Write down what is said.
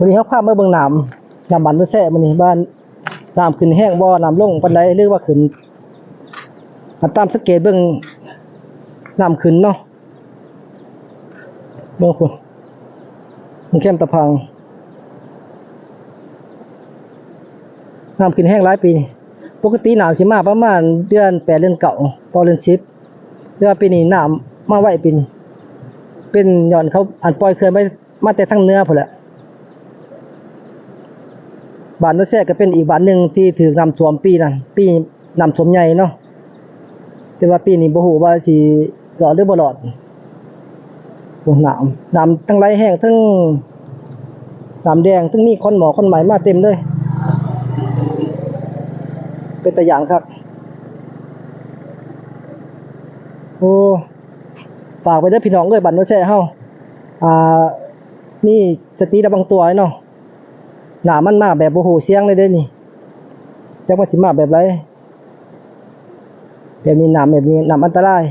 วันนี้เขาพามาเบิ่งน้ำบ้านโนนแซ่มื้อนี้บ้านน้ำขึ้นแห้งบ่น้ำลงปานใดหรือว่าขึ้นตามสังเกตเบิ่งน้ำขึ้นเนาะเบิ่งพุ่นมันเข้มตะพังน้ำขึ้นแห้งหลายปีปกติน้ำสิมาประมาณเดือน8เดือน9ต่อเดือน10แต่ว่าปีนี้น้ำมาไวปีนี้เป็นย้อนเขาอันปล่อยเขื่อนมาแต่ทางเหนือพุ่นแหละบ้านโนนแซ่ก็เป็นอีกบ้านหนึ่งที่ถูกน้ำท่วมปีนั้นปีน้ำท่วมใหญ่เนาะแต่ว่าปีนี้บ่ฮู้ว่าสิรอดหรือบ่รอดโอ้น้ำทั้งไหลแห้งทั้งน้ำแดงทั้งมีคนหมอคนใหม่มาเต็มเลยเป็นตัวอย่างครับโอ้ฝากไปเด้อพี่น้องเอ้ยบ้านโนนแซ่เฮานี่สติระวังตัวเนาะน้ำมันมาแบบบ่ฮู้เสียงเลยเด้นี่จักว่าสิมาแบบไรแบบนี้น้ำอันตราย